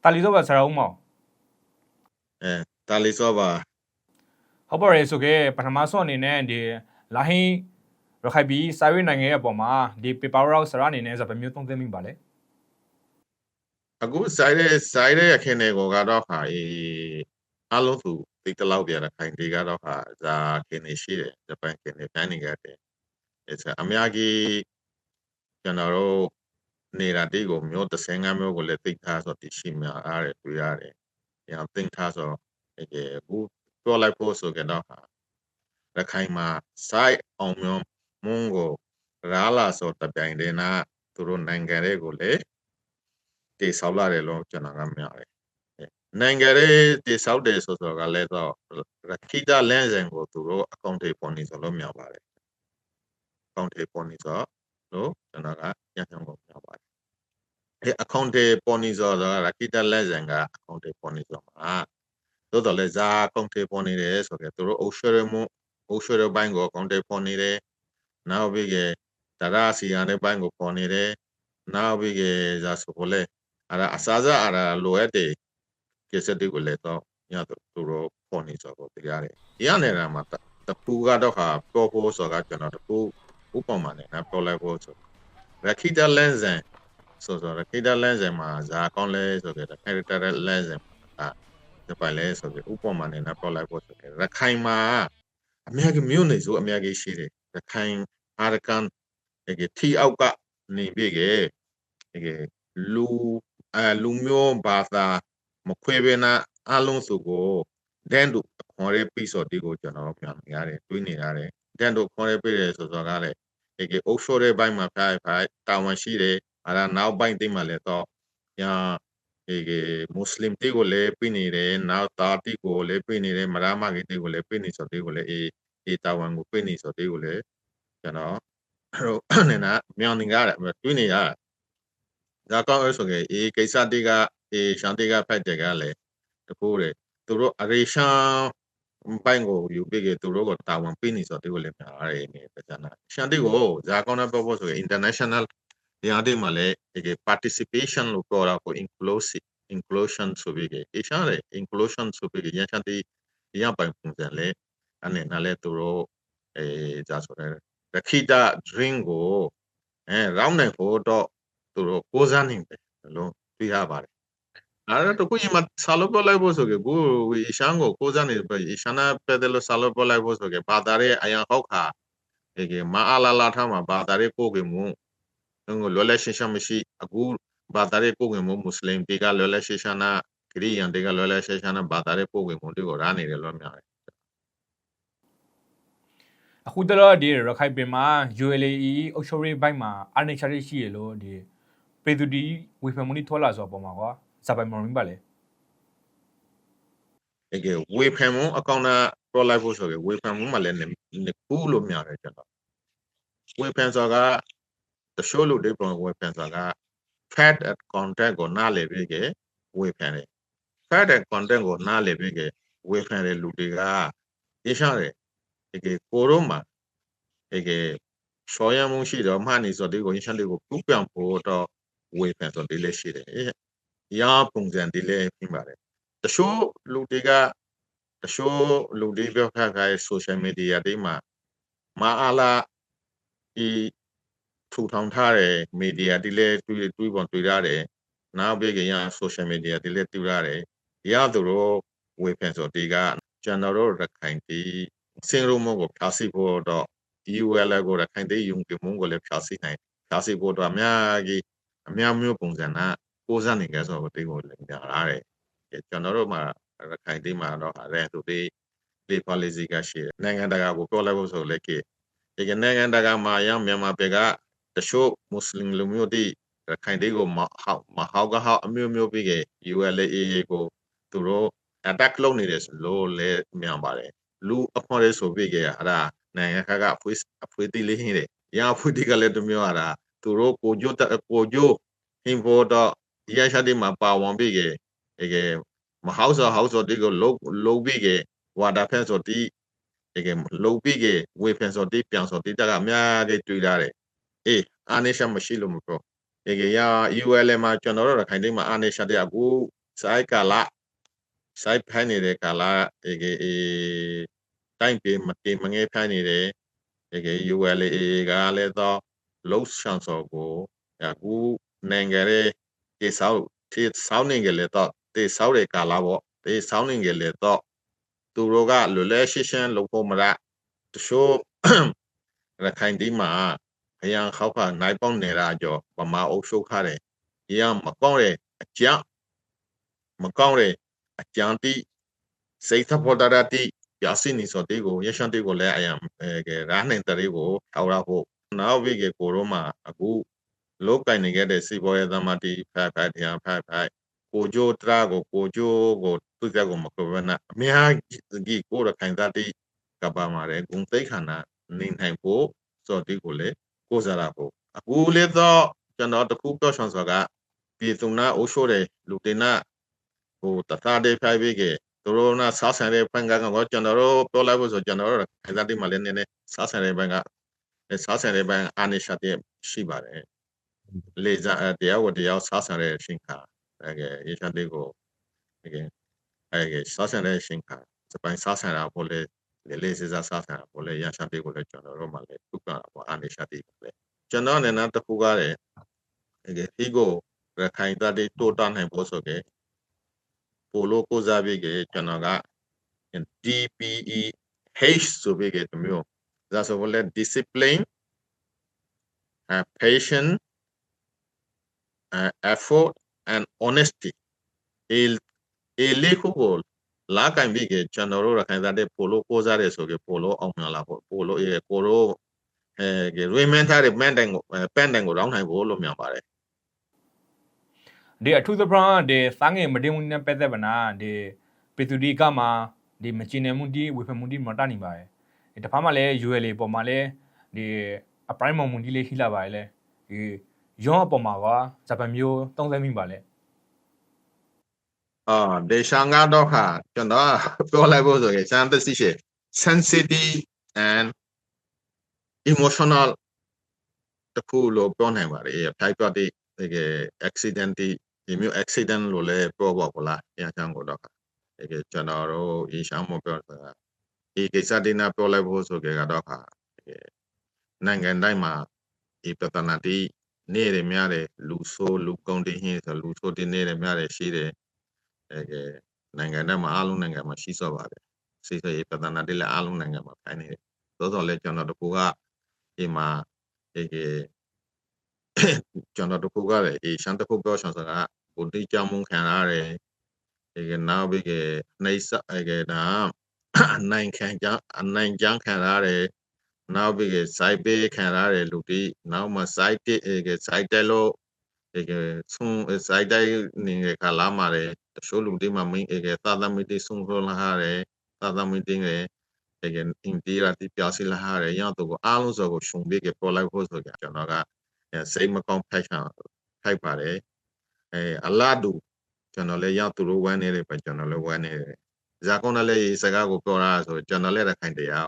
တာလီဆိုပါဆရာဦးမောင်တာလီဆိုပါဟုတ်ပါရဲ့ဆိုကေပထမဆုံးအနေနဲ့ဒီလာဟင်းရခိုင်ပြည်စာရေးနိုင်ငံရဲ့အပေါ်မှာဒီ paper route ဆရာအနေနဲ့ဆိုဘယ်မျိုးသုံးသပ်မိပါလဲအခုဆိုင်တဲ့အခင်းတွေကိုကတော့ဟာအလုံးစုတိတ်တလောက်ပြရခိုင်တွေကတော့ဟာဇာခင်းနေရှိတယ်ဂျပန်ခင်းနေတိုင်းနေကြတယ်အများကြီးကျွန်တော်တို့နေတာတိကိုမျိုး35မျိုးကိုလည်းသိထားဆိုတရှိများအားရတွေ့ရတယ်။ညာသိထားဆိုဘူးပြောလိုက်ဖို့ဆိုကြတော့ဟာရခိုင်မှာစိုက်အောင်မျိုးမုံကိုရာလာဆိုတပြိုင်တည်းနာသူတို့နိုင်ငံတွေကိုလေတေဆောက်လာတယ်လို့ကျွန်တော်ကမြင်ရတယ်။နိုင်ငံတွေတေဆောက်တယ်ဆိုတော့ကလည်းတော့ရခိတလန်းစဉ်ကိုသူတို့အကောင့်တွေပေါ်နေဆိုလို့မြင်ပါတယ်။အကောင့်တွေပေါ်နေဆိုလို့ကျွန်တော်ကညှိနှိုင်းဖို့မြင်ပါတယ်။အကောင့်တွေပေါ်နေဆိုတော့ရခိတလန်းစဉ်ကအကောင့်တွေပေါ်နေဆိုမှာသို့တော်လည်းဇာအကောင့်တွေပေါ်နေတယ်ဆိုတော့သူတို့အုပ်ချုပ်ရဘိုင်းကိုအကောင့်တွေပေါ်နေတယ်။နောက်ပြီးကဒါရစီရတဲ့ဘိုင်းကိုပေါ်နေတယ်။နောက်ပြီးကဇာဆိုလည်းအစားလိုအပ်တဲ့ကိစ္စတွေကိုလည်းတော့ညတော့သူတို့ပေါ်နေဆိုတော့တရားတယ်။ရနေတာမှာတပူကတော့ဟာပေါ်ဖို့ဆိုတော့ကျွန်တော်တပူဥပမာနဲ့နော်ပေါ်လိုက်ဖို့ဆိုရခိတလန်းစဉ်ဆိုတော့ရခိတလန်းစဉ်မှာဇာကောင်းလဲဆိုတော့ character လန်းစဉ်ဒီပိုင်လဲဆိုတော့ဥပမာနဲ့နော်ပေါ်လိုက်ဖို့ဆိုရခိုင်မှာအများကြီးမြို့နေဆိုအများကြီးရှိတယ်ရခိုင်အာရကန်ထီအောက်ကနေပြီးလူမျိုးဘာသာမခွဲဘဲနာအလုံးစုကိုဒန်တို့ခေါ်ရပြီးဆိုဒီကိုကျွန်တော်ပြန်ရတယ်တွေးနေရတယ်ဒန်တို့ခေါ်ရပြီးတယ်ဆိုတော့ကလည်းအုပ်ဆိုတဲ့ဘိုင်းမှာဖိုင်တာဝန်ရှိတယ်နောက်ဘိုင်းတိတ်မှလည်းတော့ညာမွတ်စလင်တေကိုလည်းပြနေတယ်နောက်တာတိကိုလည်းပြနေတယ်မရမကြီးတေကိုလည်းပြနေဆိုတေကိုလည်းတာဝန်ကိုပြနေဆိုတေကိုလည်းကျွန်တော်နေနာမြန်နေရတယ်တွေးနေရတယ်ဒါကောင်းဆိုရင်ကိစ္စတေကရှန်တေကဖက်တယ်ကလည်းတခုတယ်သူတို့အရေရှမ်းဘိုင်းကိုယူပြီးသူတို့ကတာဝန်ပေးနေဆိုတေကိုလည်းများရတယ်နေပစနာရှန်တေကိုဇာကောင်းတဲ့ပေါ်ဖို့ဆိုရင် international တရားတွေမှာလည်းparticipation လို့ပြောတာကို inclusion ဆိုပြီးရှားတယ် inclusion ဆိုပြီးရန်ချန်တေရပိုင်ပုံစံလေအနေနဲ့လည်းသူတို့ဇာဆိုတဲ့ရခိတ drink ကိုround နိုင်ဖို့တော့သူတို့ကိုးစားနေတယ်လို့သိရပါတယ်အဲ့တော့ကိုကြီးမဆာလိုပေါ်လိုက်ဖို့ဆိုကြဘူးရှမ်းကိုကိုးစားနေပြီရှမ်းနာပဲတယ်လို့ဆာလိုပေါ်လိုက်ဖို့ဆိုကြဘာသာရဲ့အရာဟောက်ခါမအားလာထားမှာဘာသာရဲ့ကိုကမှုငိုလောလဲရှင်းရှင်းမရှိအခုဘာသာရဲ့ကိုကမှုမွတ်စလင်တွေကလောလဲရှင်းရှင်းနာခရီးရန်တွေကလောလဲရှင်းရှင်းနာဘာသာရဲ့ကိုကမှုတွေကိုရာနေတယ်လို့များတယ်အခုတော့ဒီရခိုင်ပြည်မှာ ULAE အုပ်ချုပ်ရေးဘိုင်းမှာအနေချရရှိရလို့ဒီပေသူဒီဝေဖန်မှုနီထောလာဆိုပေါ်မှာကွာစပိုင်မော်ရင်းပါလေဝေဖန်မှုအကောင့်နဲ့ပေါ်လိုက်ဖို့ဆိုကြဝေဖန်မှုမှလည်းဘူးလို့များတယ်ကျွန်တော်ဝေဖန်ဆိုတာတချို့လူတွေပေါ်ဝေဖန်ဆိုတာ fact and content ကိုနားလည်ပြီးဝေဖန်တယ် fact and content ကိုနားလည်ပြီးဝေဖန်တဲ့လူတွေကရေးရှားတယ်ကိုရိုမှာရှော်ရမှုရှိတော့မှနေဆိုဒီကိုရေးရှားတွေကိုပူပြောင်ဖို့တော့ဝေဖန်ဆိုဒီလည်းရှိတယ်ရာပုံစံဒီလည်းပြင်ပါတယ်တချို့လူတွေကပြောခိုင်း social media တွေမှာမအားလားဒီထူထောင်ထားတဲ့ media တွေလည်းတွေးပေါ်တွေ့ရတယ်နောက်ပြီးရင် social media တွေလည်းတွေ့ရတယ်ရသူတို့ဝေဖန်ဆိုဒီကကျွန်တော်တို့ရခိုင်တီစင်ရုံကိုဖြာစီဖို့တော့ UL ကိုရခိုင်တီယုံကြည်မှုကိုလည်းဖြာစီဖို့တော့အများမျိုးပုံစံနဲ့ကိုးစားနေကြဆိုတော့ဒီကိုလည်းကြားရတယ်ကျွန်တော်တို့မှာရခိုင်တီမှာတော့အဲ့ဒါဒီ policy ကရှိတယ်နိုင်ငံတကာကိုပြောလိုက်ဖို့ဆိုလည်းဒီနိုင်ငံတကာမှာရောမြန်မာပြည်ကတချို့မွတ်စလင်လူမျိုးတွေခိုင်တေးကိုမဟောက်အမျိုးပြီး ULAA ကိုသူတို့ attack လုပ်နေတယ်လို့လည်းမြန်ပါတယ်လူအဖော်ရဲဆိုပြီးအဲ့ဒါနိုင်ငံကအဖွေးတိလေးဟင်းတယ်ရအဖွေးတိကလည်းတမျိုးအဲ့ဒါသူတို့ကိုကြိုးဟင်းဖို့တော့ရရှာဒီမှာပါဝင်ပြီးမဟောက်ဆိုဒီကိုလုံးပြီးဝါတာဖက်ဆိုဒီလုံပြီးဝေဖန်ဆိုဒီပြန်ဆိုဒီတကအများကြီးတွေ့ရတယ်အာနေရှာမရှိလို့မပြောရ UL မှာကျွန်တော်တို့ခိုင်တိမှာအာနေရှာတဲ့အခုဇ sai kala sai phai ni de kala time pe mate mange phai ni de ULA ကလည်းတော့ low chance ကိုအခုနိုင်ငံရဲ့တေဆောက်ဆောင်းနေကြလေတော့တေဆောက်တဲ့ကာလာပေါ့တေဆောင်းနေကြလေတော့သူတို့ကလွယ်လွယ်ရှင်းရှင်းလုပ်ဖို့မရတချို့ရခိုင်ဒီမှာအရန်ခောက်ကနိုင်ပေါင်းနေတာကြောပမာအုပ်ရှုပ်ခတယ်ဒီကမကောင်းတဲ့အကြမကောင်းတဲ့အကြံတိစိတ်သဘောတရားတိပြစီနေဆိုတဲ့ကိုရရှန်တဲ့ကိုလည်းအရန်ရာနိုင်တဲ့ကိုထောက်ရဖို့နောက်ဝိကေကိုရောမှာအခုလောက်ကင်နေခဲ့တဲ့စီပေါ်ရဲ့သမတိဖတ်တရားဖတ်ကိုကြိုးတရာကိုကြိုးကိုသူကြကိုမကဘနာအများကြီးကိုရခိုင်တဲ့ကပါမှာလေဂုံသိခန္ဓာနေနိုင်ဖို့စောတိကိုလေကိုစားရဖို့အခုလေတော့ကျွန်တော်တခုပြောဆောင်စောကပြည်သူနာအိုးရှိုးတယ်လူတင်နာဟိုတသားတဲ့ဖိုင်ပြီးကသူတို့နာစားဆန်တဲ့ပန်ကတော့ကျွန်တော်တို့ပြောလိုက်ဖို့ဆိုကျွန်တော်တို့ခိုင်တဲ့မှာလည်းနည်းနည်းစားဆန်တဲ့ပန်ကစားဆန်တဲ့ပန်အာနိရှတဲ့ရှိပါတယ်လေတရားဝတရားစားဆန်တဲ့ရှင်ခါရေချတဲ့ကိုစားဆန်တဲ့ရှင်ခါစပိုင်စားဆန်တာပေါ်လေလေးစစ်စားဆန်တာပေါ်လေရရှာတဲ့ကိုလည်းကျွန်တော်တို့မှလည်းဥပ္ပါပေါ်အာနိရှတဲ့ကိုလည်းကျွန်တော်နဲ့တခုကားတယ်ဒီကိုရခိုင်တဲ့တိုးတန်းနိုင်ဖို့ဆိုကေပိုလိုကိုစားပြီးကကျွန်တော်က DPE H ဆိုပြီးကတမျိုးဒါဆိုလည်း discipline patience effort and honesty အလေးခုကိုလာကင်ပြီးကကျွန်တော်တို့ရခိုင်တဲ့ပိုလိုကိုစားရဲဆိုကေပိုလိုအောင်မြင်လာဖို့ပိုလိုကိုလိုremember တဲ့မန်တိုင်ကိုပန်တိုင်ကိုရောင်းနိုင်ဖို့လို့မြင်ပါတယ်ဒီအထူးသဖြင့်ဒီစားငယ်မတင်မှုနဲ့ပတ်သက်ပါနာဒီပေတူဒီကမှာဒီမချင်နေမှုဒီဝေဖန်မှုဒီမတနိုင်ပါရဲ့ဒီတစ်ဖက်မှာလည်း ULA ပေါ်မှာလည်းဒီအပရိုင်းမော်မှုဒီလေးရှိလာပါရဲ့လေဒီရောအပေါ်မှာကဂျပန်မျိုးသုံးသပ်မိပါလေဒေရှန်ကတော့ခါကျွန်တော်ပြောလိုက်ဖို့ဆိုရင်စမ်းသစ်ရှိ sensitive and emotional တခုလို့ပြောနိုင်ပါတယ်ဖိုက်တော့ဒီaccident ဒီမျိုး accident လို့လည်းပြောပါ့လားအရင်ကတော့ကျွန်တော်တို့အေရှာမပြောတာဒီကိစ္စဒီနာပြောလိုက်ဖို့ဆိုကြတော့ခါနိုင်ငံတိုင်းမှာဒီပတနာတိနေရများတယ်လူဆိုးလူကောင်းတင်းဟင်းဆိုလူဆိုးတင်းနေရများတယ်ရှိတယ်နိုင်ငံတိုင်းမှာအားလုံးနိုင်ငံမှာရှိစောပါတယ်စိတ်ဆိုပတနာတိလည်းအားလုံးနိုင်ငံမှာဖိုင်နေတယ်သို့တော်လည်းကျွန်တော်တို့ကဒီမှာကျွန်တော်တို့ကလည်းရှမ်းတခုပြောဆောင်စကားဘုဒ္ဓကြောင့်မခံရတယ်နောက်ပြီးနေစဒါနိုင်ခံကြနိုင်ကြခံရတယ်နောက်ပြီးစိုက်ပေးခံရတယ်လူတီနောက်မှစိုက်တဲ့လို့ဆုံးစိုက်တဲ့နေကလာမှာတယ်တချို့လူတီမှာမင်းသာသမီတီဆုံးလို့လာရတယ်သာသမီတီအင်တီရာတီပြစီလာရတယ်ရောက်တော့အားလုံးစောကိုရှုံပြီးပေါ်လိုက်ဖို့ဆိုကြကျွန်တော်ကစိတ်မကောင်းဖိုက်ပါတယ်အလားတူကျွန်တော်လည်းရောက်သူတို့ဝမ်းနေတယ်ပဲကျွန်တော်လည်းဝမ်းနေတယ်ဇာကုန်းလည်းစကားကိုပြောတာဆိုကျွန်တော်လည်းခိုင်တရား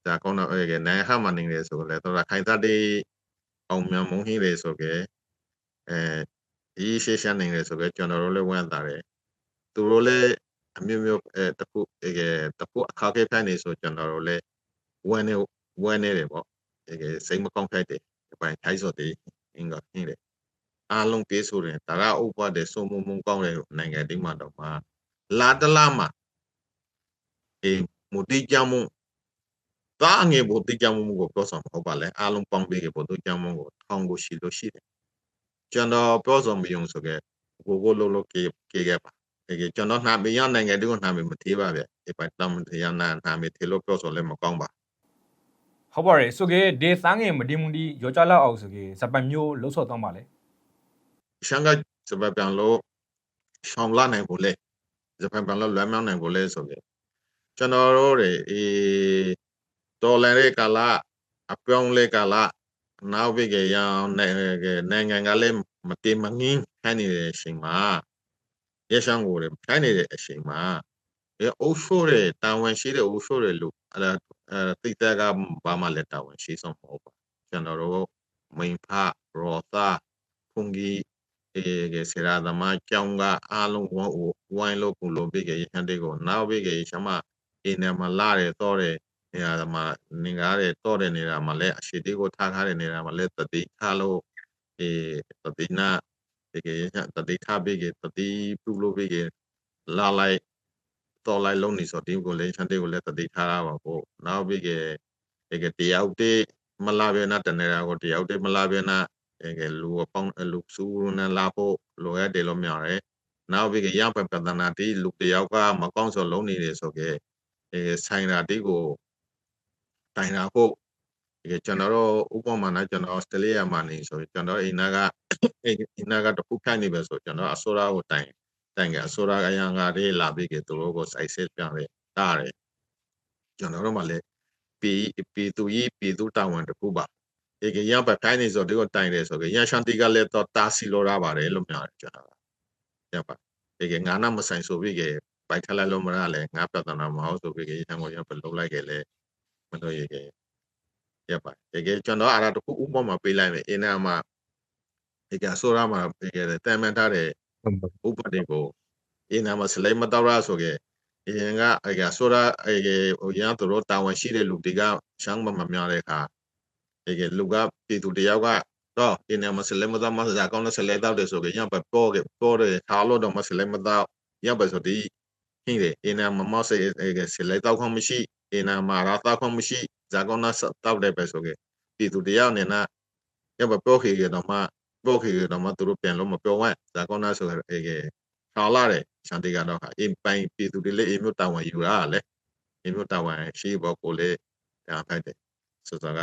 ဇာကုန်းတော့နိုင်ဟာမနေတယ်ဆိုလည်းတော့ခိုင်သားတေးအောင်မြင်မုန်းဟင်းတယ်ဆိုကြဒီရှေ့ရှင်းနေတယ်ဆိုကြကျွန်တော်တို့လည်းဝမ်းသာတယ်သူတို့လည်းအမျိုးမျိုးတခုအခါခဲဖိုင်နေဆိုကျွန်တော်တို့လည်းဝမ်းနေတယ်ပေါ့စိတ်မကောင်းဖိုက်တယ်ပိုင်ထိုက်စော်တဲ့အင်္ဂါဟင်းတယ်အားလုံးပြေးဆိုတယ်ဒါကဥပဒေစုံမုံကောင်းတဲ့နိုင်ငံတိမှာတော့မှာလာတလာမှာမူတိကြမှုသားငယ်ဘုတိကြမှုကိုပြောဆောင်ဟုတ်ပါလေအားလုံးပေါင်းပြီးဘုတိကြမှုကိုထောင်ကိုရှိလို့ရှိတယ်ကျွန်တော်ပြောဆောင်မယုံဆိုခဲ့ကိုလိုကေခဲ့ပါကျွန်တော်နှာမရနိုင်ငံတွေကိုနှာမမသေးပါဗျဒီပိုင်တမ်းတရားနှာမသေးလို့ပြောဆိုလည်းမကောင်းပါဟုတ်ပါတယ်ဆိုကေဒီစားငယ်မတင်မှုဒီရောကြလောက်အောင်ဆိုကေဂျပန်မျိုးလှုပ်ဆော်တော့ပါလေရှမ်းကဂျပန်ပြန်လို့ရှောင်းလာနိုင်ဖို့လေဂျပန်ပြန်လို့လွမ်းမြောက်နိုင်ဖို့လေဆိုကေကျွန်တော်တို့တော်လန်တဲ့ကာလအပြောင်းလဲကာလနောက်ပြီးကရအောင်နိုင်ငံကလည်းမတည်မငင်းခိုင်းနေတဲ့အချိန်မှာရရှမ်းကိုခိုင်းနေတဲ့အချိန်မှာအုပ်ဆိုးတဲ့တာဝန်ရှိတဲ့အုပ်ဆိုးတဲ့လူတိတ်တကဘာမှလည်းတာဝန်ရှိဆုံးမဟုတ်ပါကျွန်တော်တို့မိန်ဖရောသားဖုန်ကြီး စေရာသမားကြောင်းကအားလုံးဝိုင်းလို့ကုလို့ပြီးကရဟန်းတွေကိုနောက်ပြီးကရှမအင်းနဲ့မလာတယ်တော့တယ်နေရာမှာနေကားတယ်တော့တယ်နေတာမှာလဲအရှိတိကိုထားထားတဲ့နေတာမှာလဲတတိထားလို့တတိနာဒီကတတိထားပြီးကတတိပြုလို့ပြီးကလာလိုက်တော်လိုက်လုံးနေဆိုဒီကိုလဲရှမ်းတွေကိုလဲတတိထားတာပါပေါ့နောက်ပြီးကဒီကတယောက်တည်းမလာဘဲနာတနေတာကိုတယောက်တည်းမလာဘဲနာလူပေါင်းလူစုနဲ့လာဖို့လိုရတယ်လို့မြော်တယ်နောက်ပြီးကရပပဒနာတိလူတယောက်ကမကောင်းဆိုလုံးနေတယ်ဆိုကဆိုင်ရာတိကိုတိုင်တာဖို့ကျွန်တော်တို့ဥပမာနဲ့ကျွန်တော်ဩစတြေးလျမှာနေဆိုကျွန်တော်အိနာကတခုခိုင်းနေပဲဆိုကျွန်တော်အစိုးရကိုတိုင်ကအစိုးရအရန်ကလေးလာပြီးကသူတို့ကိုစိုက်စစ်ပြန်တယ်တားတယ်ကျွန်တော်တို့မှလည်းပြည်သူတာဝန်တခုပါဒီကရပခိုင်းနေဆိုဒီကိုတိုင်တယ်ဆိုကရရှန်တီကလည်းတော့တာစီလိုရပါတယ်လို့ပြောတယ်ကျွန်တော်ရပါဒီကငါနာမဆိုင်ဆိုပြီးကပိုက်ထလိုက်လို့မရလဲငါပြဿနာမဟုတ်ဆိုပြီးကရန်ကိုရပလုံးလိုက်ခဲ့လေမတော့ရခဲ့ရပါဒီကကျွန်တော်အားတခုဥပမာပေးလိုက်မယ်အင်းနာမှာဒီကဆိုရမှာဒီကတန်မှန်ထားတဲ့ဥပဒေကိုအင်းနာမှာစလိုက်မတော်ရဆိုကအရင်ကဆိုရဟိုရန်တို့တာဝန်ရှိတဲ့လူတွေကရှမ်းမများတဲ့အခါဒီကလူကပြည်သူတယောက်ကတော့အင်းနာမှာစလိုက်မတော်မှစကားကောင်းနဲ့စလိုက်တော့တယ်ဆိုကရန်ပေါ်တယ်ထားလို့တော့မစလိုက်မတော်ရပါဆိုဒီဟင်းတယ်အင်းနာမှာမစလိုက်တော့ခွင့်မရှိအင်းနာမှာရာတော့ခွင့်မရှိဇာကောင်းနဲ့တော့တယ်ပဲဆိုကပြည်သူတယောက်နဲ့နာရပါပေါ်ခေတော့မှသူတို့ပြန်လို့မပြောဝဲဇာကောင်းနဲ့ဆိုထားလာတယ်ရှန်တီကတော့အင်းပိုင်ပြည်သူတွေလည်းအမျိုးတာဝန်ယူရလေအမျိုးတာဝန်ရှိဖို့ကိုလေဒါဖိုက်တယ်ဆိုတော့က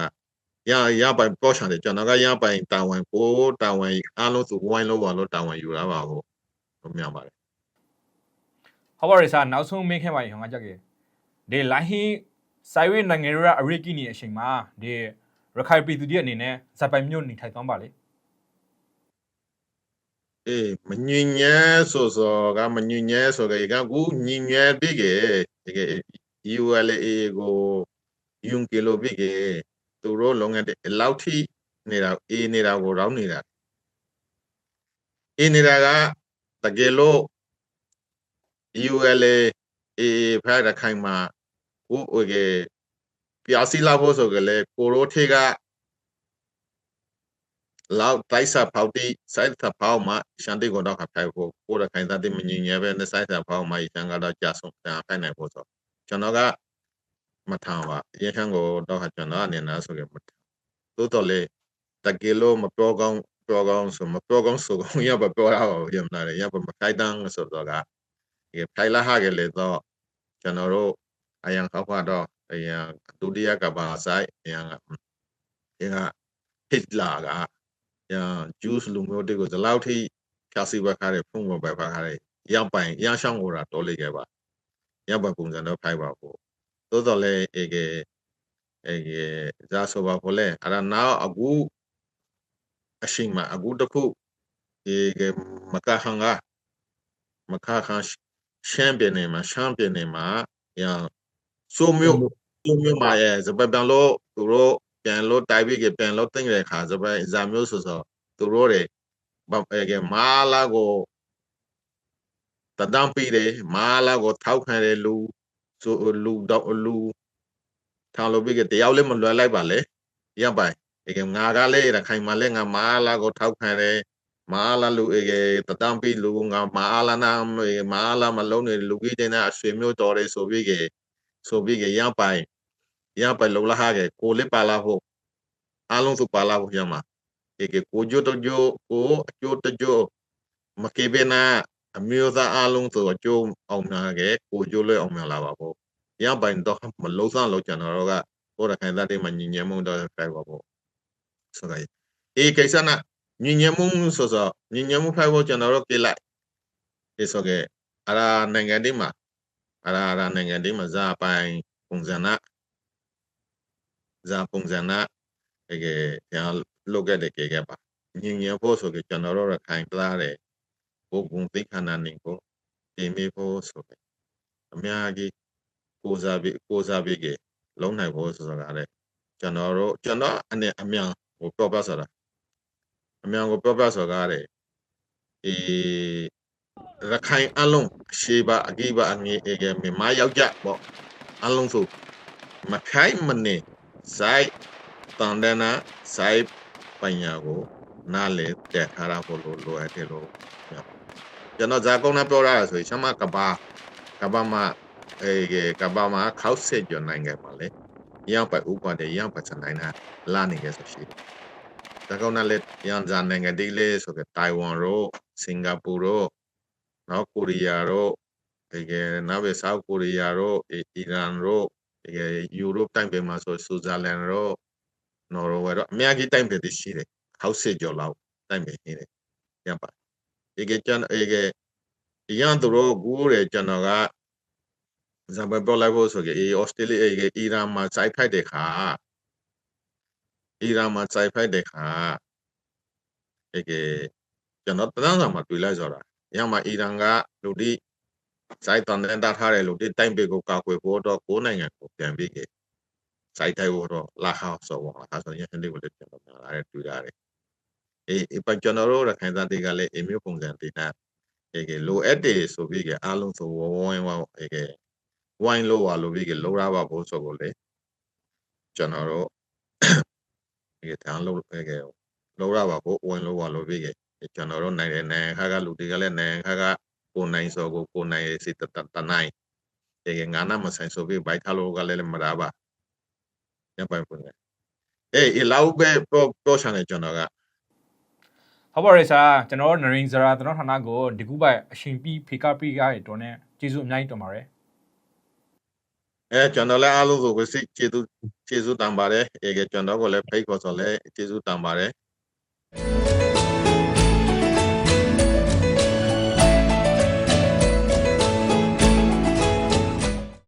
ရပိုင်ပေါ်ချတယ်ကျွန်တော်ကရပိုင်တာဝန်အားလုံးသူဝိုင်းလို့ပါလို့တာဝန်ယူရပါဘူးလို့မြင်ပါတယ်ဟုတ်ပါရဲ့ဆာနောက်ဆုံးမေးခဲ့ပါရင်ဟောငါကြက်ကေဒီလိုင်းဟင်းဆိုင်ဝဲနိုင်ငံရအရိကီနေအချိန်မှာဒီရခိုင်ပြည်သူတွေအနေနဲ့ဇပိုင်မြို့နေထိုင်သွားပါလေမညင်ညဲဆိုကမညင်ညဲဆိုကကူညင်ညဲပြီးကULA ကိုယုံကလို့ပြီးကသူတို့လုံးငယ်တဲ့လောက်ထိနေတာကိုရောင်းနေတာနေတာကတကယ်လို့ ULA ဖက်ရခိုင်မှာပြာစီလာဖို့ဆိုကလေးကိုရိုထေကလောက်တိုက်စာဖောက်တိစိုက်စာဖောက်မှာရှန်တိကိုတော့ခိုင်ဖို့ကိုရခိုင်တဲ့မငြင်းရပဲနဲ့စိုက်စာဖောက်မှာရှန်ကတော့ကြာဆုံးဖိုင်နိုင်ဖို့ဆိုကျွန်တော်ကမထမ်းပါရခန်းကိုတော့ကျွန်တော်အနေနဲ့ဆိုကြမထမ်းသို့တော်လေတကယ်လို့မပြောကောင်းဆိုရပါပြောရပါဘူးရမလားရပါမခိုင်တန်းဆိုတော့ကဖိုင်လာဟာကလေးတော့ကျွန်တော်တို့အယံခောက်တော့အယံဒုတိယကဘာဆိုင်အယံဟစ်လာကဂျူးလူမျိုးတွေကိုဒီလောက်ထိဖြာစီဘခါတဲ့ဖုန်းပေါ်ပဲခါတဲ့ရပိုင်ရရှောင်းကိုတာတော်လေးခဲ့ပါရပိုင်ပုံစံတော့ဖိုက်ပါဖို့သို့တော်လည်းဇာဆိုပါဖို့လဲအဲ့ဒါနောက်အခုအရှိန်မှာအခုတခုမကဟန်ရှမ်းပြည်နယ်မှာဆိုမျိုးမှာရဲ့စပယ်ပြန်လို့သူတို့ပြန်လို့တိုက်ပြီးပြန်လို့တင်တဲ့ခါစပယ်ဇာမျိုးဆိုသူတို့တွေမာလာကိုတဒံပြီးတယ်မာလာကိုထောက်ခံတဲ့လူထောင်လို့ပြီးတယောက်လည်းမလွယ်လိုက်ပါလေရပိုင်ငါကလည်းရခိုင်မှာလည်းငါမာလာကိုထောက်ခံတယ်မာလာလူတဒံပြီးလူငါမာလာမလုံးနေလူကြီးတဲ့ဆွေမျိုးတော်တွေဆိုပြီးရပိုင်လုံလာဟာကိုလေးပါလာဖို့အားလုံးစုပါလာဖို့ရမှာကိုကျိုးတကျိုးမကေဘနာအမျိုးသားအားလုံးဆိုအကျိုးအောင်နာကိုကျိုးလဲအောင်မြလာပါဖို့ရပိုင်တော့မလုံးစားလို့ကျွန်တော်တို့ကကိုရခိုင်သားတွေမှာညဉ့်ညံမှုတော့ဖိုက်ပါဖို့ဆိုတော့ကိစ္စနာညဉ့်ညံမှုဆိုညဉ့်ညံမှုဖိုက်ဖို့ကျွန်တော်တို့ကြည့်လိုက်ဆိုအရာနိုင်ငံတွေမှာဇာပိုင်ပုံစံနာပြန်လုပ်ခဲ့တဲ့ကြပါညဉ့်ညံဖို့ဆိုကျွန်တော်တို့ရခိုင်သားတယ်ဘုံသိခန္ဓာနေကိုပြင်မေဖို့ဆိုအများကြီးကိုစားပြီးလုံးနိုင်ဖို့ဆိုတာလေကျွန်တော်အနေအမြန်ကိုပြောပြဆိုတာအမြန်ကိုပြောပြဆိုတာလေ ရခိုင်အလုံးရှေးပါအကြီးပါအငယ်မြန်မာယောက်ျားပေါ့အလုံးစုမခိုင်မနေစိုက်တန်တဲ့နာစိုက်ပညာကိုနားလေတက်ထားတာဖို့လိုအပ်တယ်လို့ကျွန်တော်ဇာကုန်းနဲ့ပြောရတာဆိုရင်ရှမကဘာမှာကဘာမှာခောက်စစ်ကြနိုင်ငံမှာလေရောက်ไปဥပဒေရောက်ပါစနိုင်တာလာနေခဲ့ဆိုရှိတယ်ဇာကုန်းနဲ့လေရန်ဇာနိုင်ငံဒီလေဆိုတဲ့တိုင်ဝမ်တို့စင်ကာပူတို့နောက်ကိုရီးယားတို့နောက်ပဲဆောက်ကိုရီးယားတို့အီရန်တို့ယူရိုပတိုင်းပြည်မှာဆိုဆွစ်ဇာလန်တို့နော်ဝဲတော့အများကြီးတိုင်းပြည်တွေရှိတယ်ခောက်စစ်ကြော်လောက်တိုင်းပြည်နေတယ်ရပါကျွန်တော်ရန်သူတို့ကူတယ်ကျွန်တော်ကဇာဘပေါ်လိုက်ဖို့ဆိုကြဩစတြေးလျအီရန်မှာစိုက်ဖိုက်တဲ့ခါကျွန်တော်တန်းစာမှာတွေ့လိုက်ကြတာရမှာအီရန်ကလူဒီစိုက်တန်တဲ့တာထားတယ်လူဒီတိုင်းပြည်ကိုကာကွယ်ဖို့တော့ကိုးနိုင်ငံကိုပြန်ပြီးစိုက်တိုင်းတော့လာဟောက်ဆိုတော့ဟာဆိုရင်ဒီကိုလည်းကျွန်တော်လာတယ်တွေ့ရတယ်ပကျွန်တော်တို့ရခိုင်သားတွေကလည်းအမျိုးပုံစံတည်တာလိုအပ်တယ်ဆိုပြီးအားလုံးဆိုဝိုင်းလို့ပါလို့ပြီးလိုရပါဖို့ဆိုကိုလေကျွန်တော်တို့တန်းလို့လိုရပါဖို့ဝိုင်းလို့ပါလို့ပြီးကျွန်တော်တို့နိုင်ခါကလူတွေကလည်းနိုင်ခါကကိုနိုင်ဆိုကိုနိုင်စီတနိုင်ငါနာမဆိုင်ဆိုပြီးဘိုက်ထားလို့ကလည်းမရပါညပိုင်ပုံလေလောက်ပဲပြောချင်တယ်ကျွန်တော်ကဟုတ်ပါရဲ့ဆရာကျွန်တော်နရင်ဇရာကျွန်တော်ဌာနကိုဒီခုပိုင်အရှင်ပြီးဖေကပိကရတော်နဲ့ကျေးဇူးအများကြီးတင်ပါတယ်ကျွန်တော်လည်းအားလုံးကိုစိတ်ကျေးဇူးတန်ပါတယ်ကျွန်တော်ကိုလည်းဖိတ်ခေါ်ဆိုလဲကျေးဇူးတန်ပါတယ်